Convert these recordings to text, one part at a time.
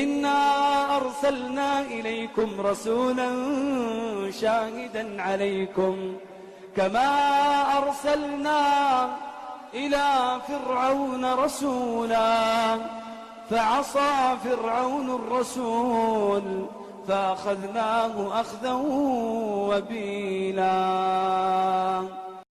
إنا أرسلنا إليكم رسولا شاهدا عليكم كما أرسلنا إلى فرعون رسولا فعصى فرعون الرسول فأخذناه أخذا وبيلا.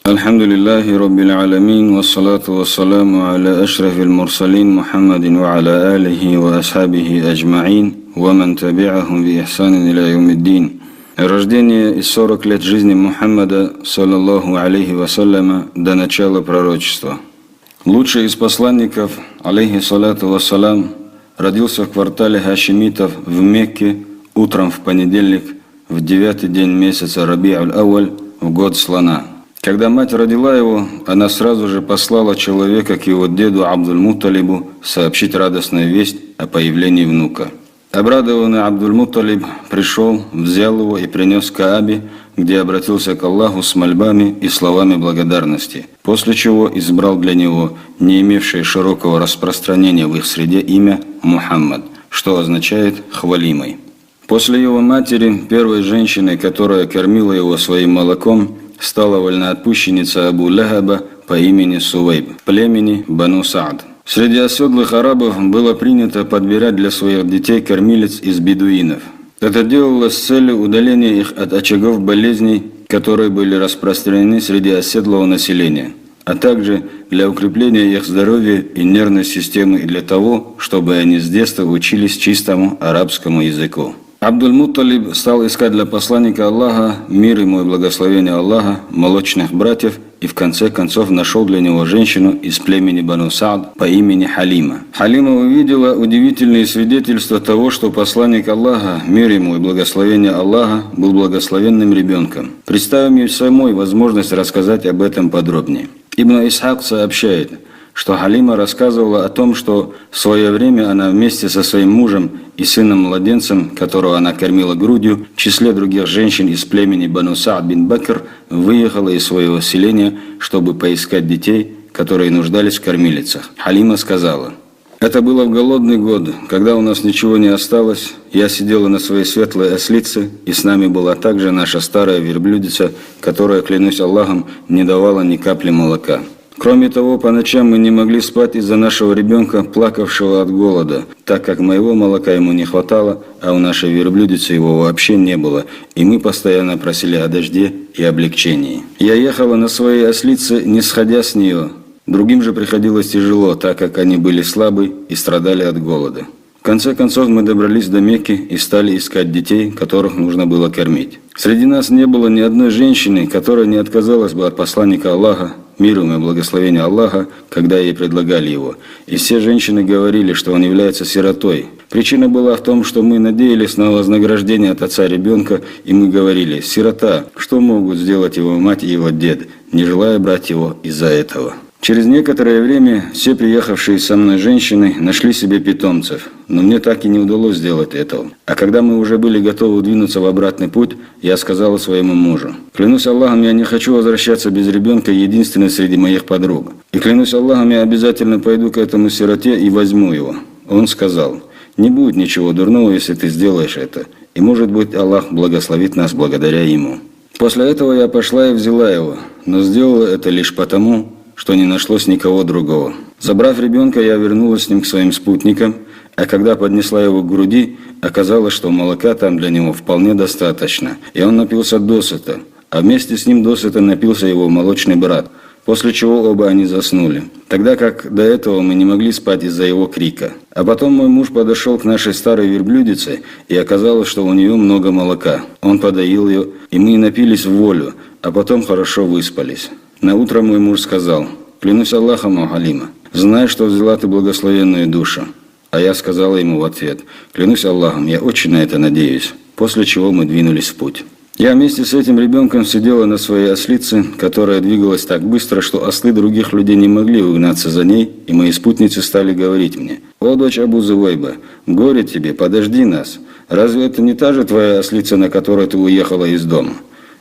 الحمد لله رب العالمين والصلاة والسلام على أشرف المرسلين محمد وعلى آله وأصحابه أجمعين ومن تبعهم بإحسان إلى يوم الدين. Рождение и 40 лет жизни Мухаммада, саллаллаху алейхи вассаляма, до начала пророчества. Лучший из посланников, алейхи салату вассалям, родился в квартале Хашимитов в Мекке утром в понедельник, в 9-й день месяца Раби'уль-Ауаль, в год слона. Когда мать родила его, она сразу же послала человека к его деду Абдуль-Мутталибу сообщить радостную весть о появлении внука. Обрадованный Абдуль-Мутталиб пришел, взял его и принес к Каабе, где обратился к Аллаху с мольбами и словами благодарности, после чего избрал для него не имевшее широкого распространения в их среде имя Мухаммад, что означает «хвалимый». После его матери, первой женщиной, которая кормила его своим молоком, стала вольноотпущенница Абу Лахаба по имени Сувейб, племени Бану Саад. Среди оседлых арабов было принято подбирать для своих детей кормилец из бедуинов. Это делалось с целью удаления их от очагов болезней, которые были распространены среди оседлого населения, а также для укрепления их здоровья и нервной системы и для того, чтобы они с детства учились чистому арабскому языку. Абдуль-Мутталиб стал искать для посланника Аллаха, мир ему и благословение Аллаха, молочных братьев и в конце концов нашел для него женщину из племени Бану Саад по имени Халима. Халима увидела удивительные свидетельства того, что посланник Аллаха, мир ему и благословение Аллаха, был благословенным ребенком. Представим ей самой возможность рассказать об этом подробнее. Ибн Исхак сообщает, что Халима рассказывала о том, что в свое время она вместе со своим мужем и сыном-младенцем, которого она кормила грудью, в числе других женщин из племени Бану Саад бин Бакр, выехала из своего селения, чтобы поискать детей, которые нуждались в кормилицах. Халима сказала: «Это было в голодный год, когда у нас ничего не осталось. Я сидела на своей светлой ослице, и с нами была также наша старая верблюдица, которая, клянусь Аллахом, не давала ни капли молока. Кроме того, по ночам мы не могли спать из-за нашего ребенка, плакавшего от голода, так как моего молока ему не хватало, а у нашей верблюдицы его вообще не было, и мы постоянно просили о дожде и облегчении. Я ехала на своей ослице, не сходя с нее. Другим же приходилось тяжело, так как они были слабы и страдали от голода. В конце концов мы добрались до Мекки и стали искать детей, которых нужно было кормить. Среди нас не было ни одной женщины, которая не отказалась бы от посланника Аллаха, мир ему и благословение Аллаха, когда ей предлагали его. И все женщины говорили, что он является сиротой. Причина была в том, что мы надеялись на вознаграждение от отца ребенка, и мы говорили: «Сирота, что могут сделать его мать и его дед, не желая брать его из-за этого?» Через некоторое время все приехавшие со мной женщины нашли себе питомцев, но мне так и не удалось сделать этого. А когда мы уже были готовы двинуться в обратный путь, я сказала своему мужу: «Клянусь Аллахом, я не хочу возвращаться без ребенка, единственной среди моих подруг. И клянусь Аллахом, я обязательно пойду к этому сироте и возьму его». Он сказал: «Не будет ничего дурного, если ты сделаешь это, и может быть Аллах благословит нас благодаря ему». После этого я пошла и взяла его, но сделала это лишь потому, что не нашлось никого другого. Забрав ребенка, я вернулась с ним к своим спутникам, а когда поднесла его к груди, оказалось, что молока там для него вполне достаточно, и он напился досыта, а вместе с ним досыта напился его молочный брат, после чего оба они заснули, тогда как до этого мы не могли спать из-за его крика. А потом мой муж подошел к нашей старой верблюдице, и оказалось, что у нее много молока. Он подоил ее, и мы напились в волю, а потом хорошо выспались. На утро мой муж сказал: «Клянусь Аллахом, о Халима, знай, что взяла ты благословенную душу». А я сказала ему в ответ: «Клянусь Аллахом, я очень на это надеюсь», после чего мы двинулись в путь. Я вместе с этим ребенком сидела на своей ослице, которая двигалась так быстро, что ослы других людей не могли угнаться за ней, и мои спутницы стали говорить мне: «О, дочь Абу Зувайба, горе тебе, подожди нас. Разве это не та же твоя ослица, на которой ты уехала из дома?»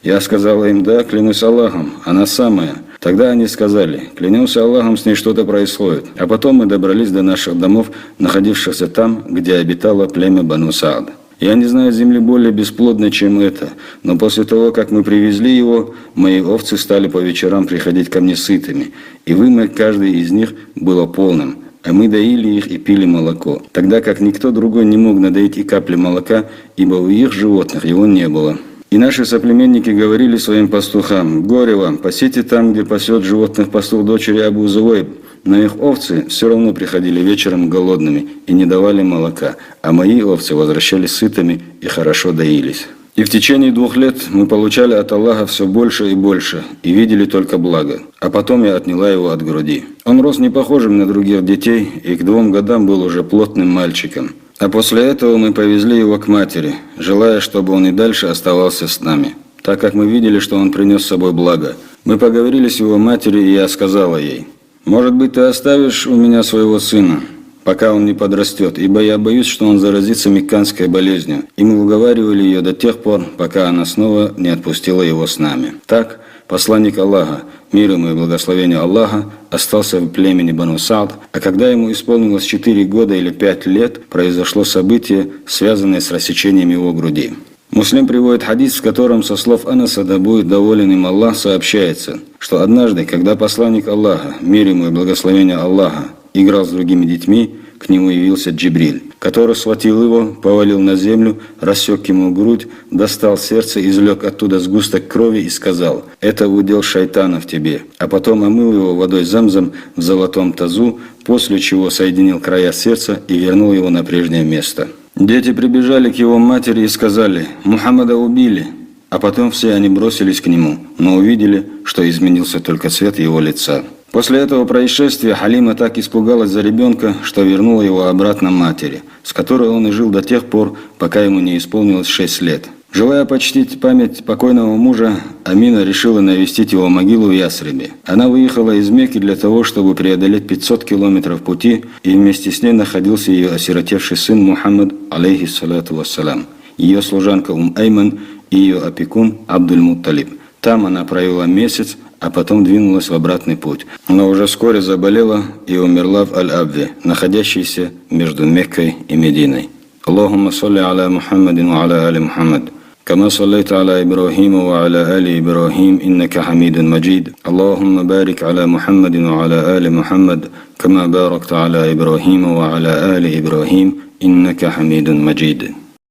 Я сказала им: «Да, клянусь Аллахом, она самая». Тогда они сказали: клянемся Аллахом, с ней что-то происходит. А потом мы добрались до наших домов, находившихся там, где обитало племя Бану Саад. Я не знаю земли более бесплодной, чем это, но после того, как мы привезли его, мои овцы стали по вечерам приходить ко мне сытыми, и вымя каждой из них было полным, а мы доили их и пили молоко, тогда как никто другой не мог надоить и капли молока, ибо у их животных его не было. И наши соплеменники говорили своим пастухам: «Горе вам, пасите там, где пасет животных пастух дочери Абу Зуайб». Но их овцы все равно приходили вечером голодными и не давали молока, а мои овцы возвращались сытыми и хорошо доились. И в течение 2 лет мы получали от Аллаха все больше и больше, и видели только благо. А потом я отняла его от груди. Он рос не похожим на других детей, и к 2 годам был уже плотным мальчиком. А после этого мы повезли его к матери, желая, чтобы он и дальше оставался с нами, так как мы видели, что он принес с собой благо. Мы поговорили с его матерью, и я сказала ей: «Может быть, ты оставишь у меня своего сына, пока он не подрастет, ибо я боюсь, что он заразится мекканской болезнью». И мы уговаривали ее до тех пор, пока она снова не отпустила его с нами. Так посланник Аллаха, мир ему и благословение Аллаха, остался в племени Бану Саад, а когда ему исполнилось 4 года или 5 лет, произошло событие, связанное с рассечением его груди. Муслим приводит хадис, в котором со слов Анаса, да будет доволен им Аллах, сообщается, что однажды, когда посланник Аллаха, мир ему и благословение Аллаха, играл с другими детьми, к нему явился Джибриль, который схватил его, повалил на землю, рассек ему грудь, достал сердце, извлек оттуда сгусток крови и сказал: «Это удел шайтана в тебе», а потом омыл его водой Замзам в золотом тазу, после чего соединил края сердца и вернул его на прежнее место. Дети прибежали к его матери и сказали: «Мухаммада убили». А потом все они бросились к нему, но увидели, что изменился только цвет его лица. После этого происшествия Халима так испугалась за ребенка, что вернула его обратно матери, с которой он и жил до тех пор, пока ему не исполнилось 6 лет. Желая почтить память покойного мужа, Амина решила навестить его могилу в Ясрибе. Она выехала из Мекки для того, чтобы преодолеть 500 километров пути, и вместе с ней находился ее осиротевший сын Мухаммад, алейхиссалату вассалам, ее служанка Айман и ее опекун Абдуль-Мутталиб. Там она провела месяц, а потом двинулась в обратный путь. Но уже вскоре заболела и умерла в Аль-Абве, находящейся между Меккой и Мединой. Аллахумма салли аля Мухаммадин ва аля али Мухаммад. كما صليت على إبراهيم وعلى آل إبراهيم إنك حميد مجيد اللهم بارك على محمد وعلى آل محمد كما باركت على إبراهيم وعلى آل إبراهيم إنك حميد مجيد.